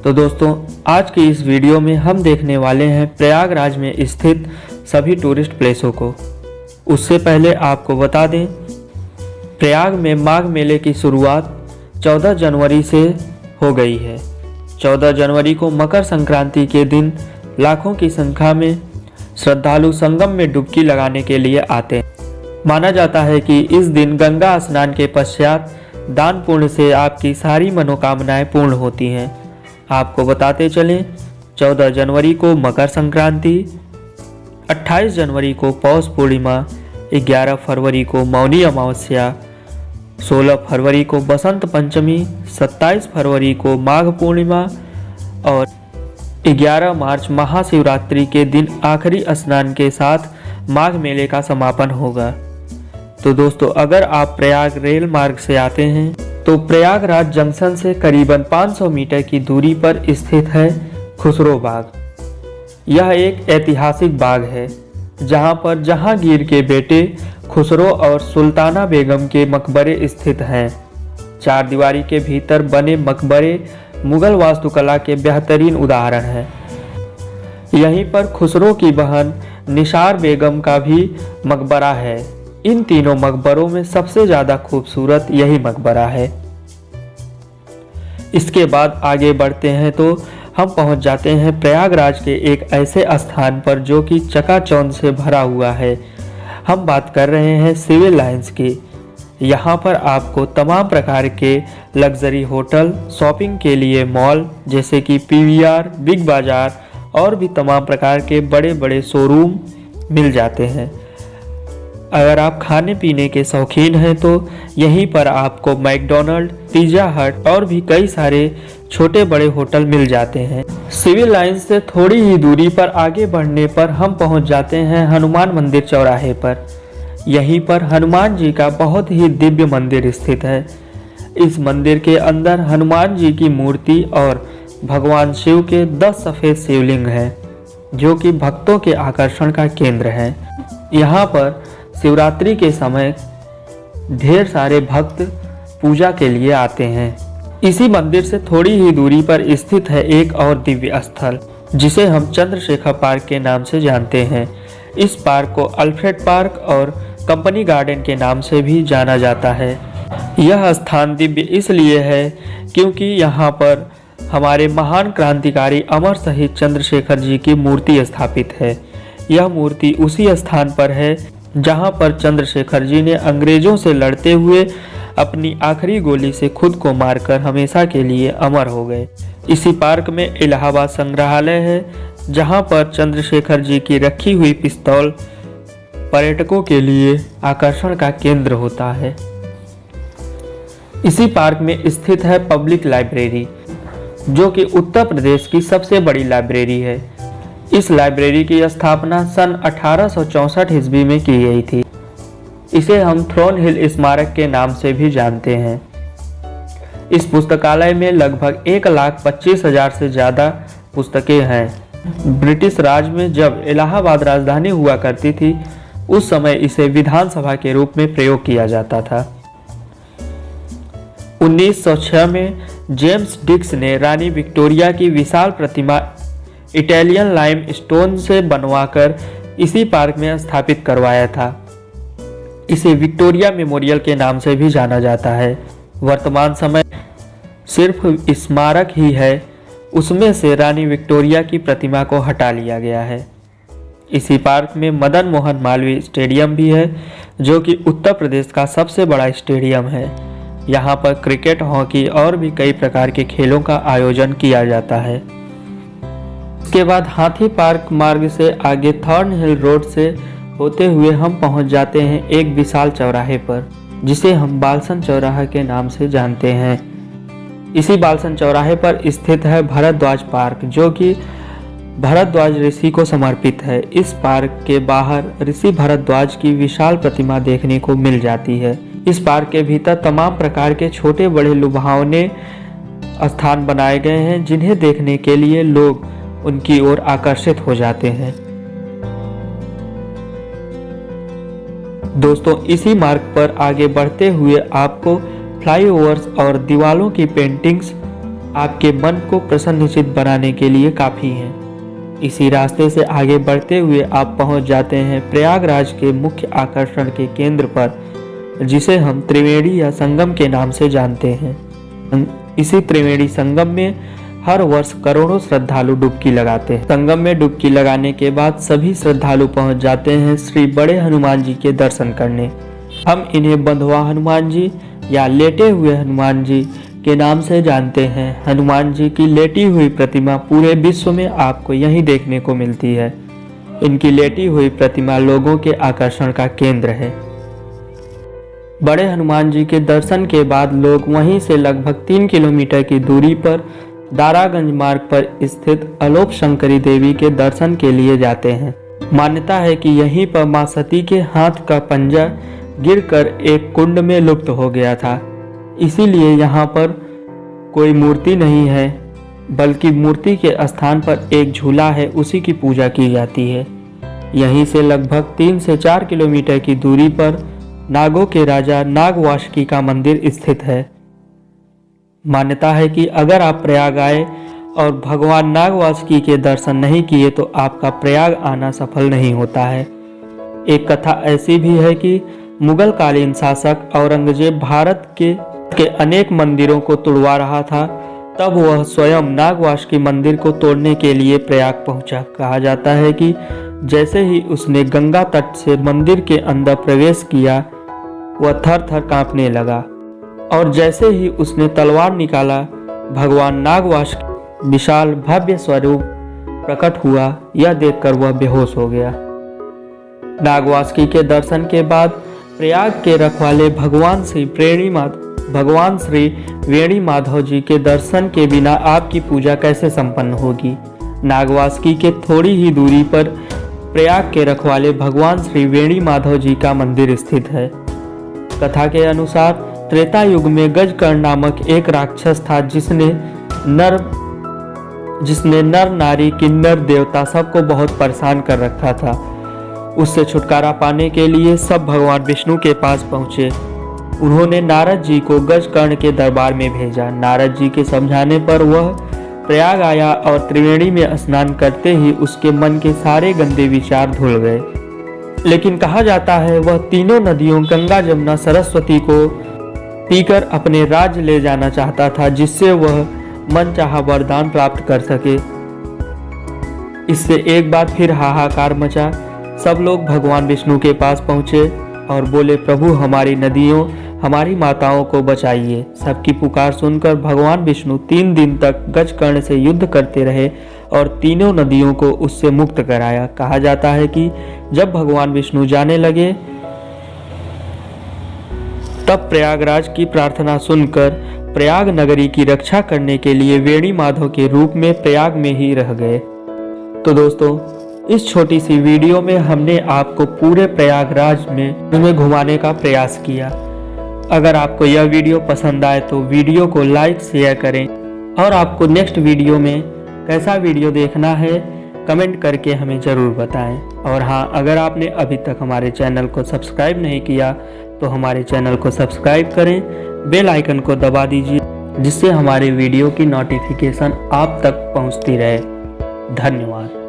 तो दोस्तों, आज की इस वीडियो में हम देखने वाले हैं प्रयागराज में स्थित सभी टूरिस्ट प्लेसों को। उससे पहले आपको बता दें, प्रयाग में माघ मेले की शुरुआत 14 जनवरी से हो गई है। 14 जनवरी को मकर संक्रांति के दिन लाखों की संख्या में श्रद्धालु संगम में डुबकी लगाने के लिए आते हैं। माना जाता है कि इस दिन गंगा स्नान के पश्चात दान पुण्य से आपकी सारी मनोकामनाएं पूर्ण होती हैं। आपको बताते चलें, 14 जनवरी को मकर संक्रांति, 28 जनवरी को पौष पूर्णिमा, 11 फरवरी को मौनी अमावस्या, 16 फरवरी को बसंत पंचमी, 27 फरवरी को माघ पूर्णिमा और 11 मार्च महाशिवरात्रि के दिन आखिरी स्नान के साथ माघ मेले का समापन होगा। तो दोस्तों, अगर आप प्रयाग रेल मार्ग से आते हैं तो प्रयागराज जंक्शन से करीबन 500 मीटर की दूरी पर स्थित है खुसरो बाग। यह एक ऐतिहासिक बाग है जहां पर जहांगीर के बेटे खुसरो और सुल्ताना बेगम के मकबरे स्थित हैं। चार दीवारी के भीतर बने मकबरे मुगल वास्तुकला के बेहतरीन उदाहरण हैं। यहीं पर खुसरो की बहन निसार बेगम का भी मकबरा है। इन तीनों मकबरों में सबसे ज़्यादा खूबसूरत यही मकबरा है। इसके बाद आगे बढ़ते हैं तो हम पहुंच जाते हैं प्रयागराज के एक ऐसे स्थान पर जो कि चकाचौंध से भरा हुआ है। हम बात कर रहे हैं सिविल लाइंस की। यहाँ पर आपको तमाम प्रकार के लग्जरी होटल, शॉपिंग के लिए मॉल जैसे कि पीवीआर, बिग बाजार और भी तमाम प्रकार के बड़े बड़े शोरूम मिल जाते हैं। अगर आप खाने पीने के शौकीन हैं तो यहीं पर आपको मैकडॉनल्ड, पिज़्ज़ा हट और भी कई सारे छोटे बड़े होटल मिल जाते हैं। सिविल लाइंस से थोड़ी ही दूरी पर आगे बढ़ने पर हम पहुंच जाते हैं हनुमान मंदिर चौराहे पर। यहीं पर हनुमान जी का बहुत ही दिव्य मंदिर स्थित है। इस मंदिर के अंदर हनुमान जी की मूर्ति और भगवान शिव के 10 सफ़ेद शिवलिंग हैं जो कि भक्तों के आकर्षण का केंद्र हैं। यहाँ पर शिवरात्रि के समय ढेर सारे भक्त पूजा के लिए आते हैं। इसी मंदिर से थोड़ी ही दूरी पर स्थित है एक और दिव्य स्थल जिसे हम चंद्रशेखर पार्क के नाम से जानते हैं। इस पार्क को अल्फ्रेड पार्क और कंपनी गार्डन के नाम से भी जाना जाता है। यह स्थान दिव्य इसलिए है क्योंकि यहाँ पर हमारे महान क्रांतिकारी अमर शहीद चंद्रशेखर जी की मूर्ति स्थापित है। यह मूर्ति उसी स्थान पर है जहां पर चंद्रशेखर जी ने अंग्रेजों से लड़ते हुए अपनी आखिरी गोली से खुद को मारकर हमेशा के लिए अमर हो गए। इसी पार्क में इलाहाबाद संग्रहालय है जहां पर चंद्रशेखर जी की रखी हुई पिस्तौल पर्यटकों के लिए आकर्षण का केंद्र होता है। इसी पार्क में स्थित है पब्लिक लाइब्रेरी जो कि उत्तर प्रदेश की सबसे बड़ी लाइब्रेरी है। इस लाइब्रेरी की स्थापना सन 1864 ईस्वी में की गई थी। इसे हम थ्रोन हिल स्मारक के नाम से भी जानते हैं। इस पुस्तकालय में लगभग 1,25,000 से ज़्यादा पुस्तकें हैं। ब्रिटिश राज में जब इलाहाबाद राजधानी हुआ करती थी उस समय इसे विधानसभा के रूप में प्रयोग किया जाता था। 1906 में जेम्स डिक्स ने रानी विक्टोरिया की विशाल प्रतिमा इटालियन लाइम स्टोन से बनवाकर इसी पार्क में स्थापित करवाया था। इसे विक्टोरिया मेमोरियल के नाम से भी जाना जाता है। वर्तमान समय सिर्फ स्मारक ही है, उसमें से रानी विक्टोरिया की प्रतिमा को हटा लिया गया है। इसी पार्क में मदन मोहन मालवीय स्टेडियम भी है जो कि उत्तर प्रदेश का सबसे बड़ा स्टेडियम है। यहाँ पर क्रिकेट, हॉकी और भी कई प्रकार के खेलों का आयोजन किया जाता है। इसके बाद हाथी पार्क मार्ग से आगे थॉर्न हिल रोड से होते हुए हम पहुंच जाते हैं एक विशाल चौराहे पर जिसे हम बालसन चौराहा के नाम से जानते हैं। इसी बालसन चौराहे पर स्थित है भरद्वाज पार्क जो कि भरद्वाज ऋषि को समर्पित है। इस पार्क के बाहर ऋषि भरद्वाज की विशाल प्रतिमा देखने को मिल जाती है। इस पार्क के भीतर तमाम प्रकार के छोटे बड़े लुभावने स्थान बनाए गए हैं जिन्हें देखने के लिए लोग उनकी ओर आकर्षित हो जाते हैं। दोस्तों, इसी मार्ग पर आगे बढ़ते हुए आपको फ्लाईओवर्स और दीवालों की पेंटिंग्स आपके मन को प्रसन्नचित बनाने के लिए काफ़ी हैं। इसी रास्ते से आगे बढ़ते हुए आप पहुंच जाते हैं प्रयागराज के मुख्य आकर्षण के केंद्र पर, जिसे हम त्रिवेणी या संगम के नाम से जानते हैं। इसी त्रिवेणी संगम में हर वर्ष करोड़ों श्रद्धालु डुबकी लगाते हैं। संगम में डुबकी लगाने के बाद सभी श्रद्धालु पहुंच जाते हैं श्री बड़े हनुमान जी के दर्शन करने। हम इन्हें बंधुआ हनुमान जी या लेटे हुए हनुमान जी के नाम से जानते हैं। हनुमान जी की लेटी हुई प्रतिमा पूरे विश्व में आपको यहीं देखने को मिलती है। इनकी लेटी हुई प्रतिमा लोगों के आकर्षण का केंद्र है। बड़े हनुमान जी के दर्शन के बाद लोग वहीं से लगभग 3 किलोमीटर की दूरी पर दारागंज मार्ग पर स्थित अलोप शंकरी देवी के दर्शन के लिए जाते हैं। मान्यता है कि यहीं पर मां सती के हाथ का पंजा गिरकर एक कुंड में लुप्त हो गया था, इसीलिए यहाँ पर कोई मूर्ति नहीं है, बल्कि मूर्ति के स्थान पर एक झूला है, उसी की पूजा की जाती है। यहीं से लगभग 3 से 4 किलोमीटर की दूरी पर नागों के राजा नागवासुकी का मंदिर स्थित है। मान्यता है कि अगर आप प्रयाग आए और भगवान नागवासुकी के दर्शन नहीं किए तो आपका प्रयाग आना सफल नहीं होता है। एक कथा ऐसी भी है कि मुगल कालीन शासक औरंगजेब भारत के अनेक मंदिरों को तोड़वा रहा था, तब वह स्वयं नागवासुकी मंदिर को तोड़ने के लिए प्रयाग पहुंचा। कहा जाता है कि जैसे ही उसने गंगा तट से मंदिर के अंदर प्रवेश किया, वह थर थर कांपने लगा और जैसे ही उसने तलवार निकाला, भगवान नागवासुकी विशाल भव्य स्वरूप प्रकट हुआ। यह देखकर वह बेहोश हो गया। नागवासुकी के दर्शन के बाद प्रयाग के रखवाले भगवान श्री वेणी माधव जी के दर्शन के बिना आपकी पूजा कैसे संपन्न होगी। नागवासुकी के थोड़ी ही दूरी पर प्रयाग के रखवाले भगवान श्री वेणी माधव जी का मंदिर स्थित है। कथा के अनुसार त्रेता युग में गजकर्ण नामक एक राक्षस था, जिसने नर नारी किन्नर देवता सबको बहुत परेशान कर रखा था। उससे छुटकारा पाने के लिए सब भगवान विष्णु के पास पहुंचे। उन्होंने नारद जी को गजकर्ण के दरबार में भेजा। नारद जी के समझाने पर वह प्रयाग आया और त्रिवेणी में स्नान करते ही उसके मन के सारे गंदे विचार धुल गए। लेकिन कहा जाता है वह तीनों नदियों गंगा जमुना सरस्वती को पीकर अपने राज्य ले जाना चाहता था, जिससे वह मनचाहा वरदान प्राप्त कर सके। इससे एक बार फिर हाहाकार मचा। सब लोग भगवान विष्णु के पास पहुंचे और बोले, प्रभु हमारी नदियों, हमारी माताओं को बचाइए। सबकी पुकार सुनकर भगवान विष्णु 3 दिन तक गजकर्ण से युद्ध करते रहे और तीनों नदियों को उससे मुक्त कराया। कहा जाता है कि जब भगवान विष्णु जाने लगे, तब प्रयागराज की प्रार्थना सुनकर प्रयाग नगरी की रक्षा करने के लिए वेणी माधव के रूप में प्रयाग में ही रह गए। तो दोस्तों, इस छोटी सी वीडियो में हमने आपको पूरे प्रयागराज में घुमाने का प्रयास किया। अगर आपको यह वीडियो पसंद आए तो वीडियो को लाइक शेयर करें और आपको नेक्स्ट वीडियो में कैसा वीडियो देखना है कमेंट करके हमें ज़रूर बताएं। और हाँ, अगर आपने अभी तक हमारे चैनल को सब्सक्राइब नहीं किया तो हमारे चैनल को सब्सक्राइब करें, बेल आइकन को दबा दीजिए, जिससे हमारे वीडियो की नोटिफिकेशन आप तक पहुंचती रहे। धन्यवाद।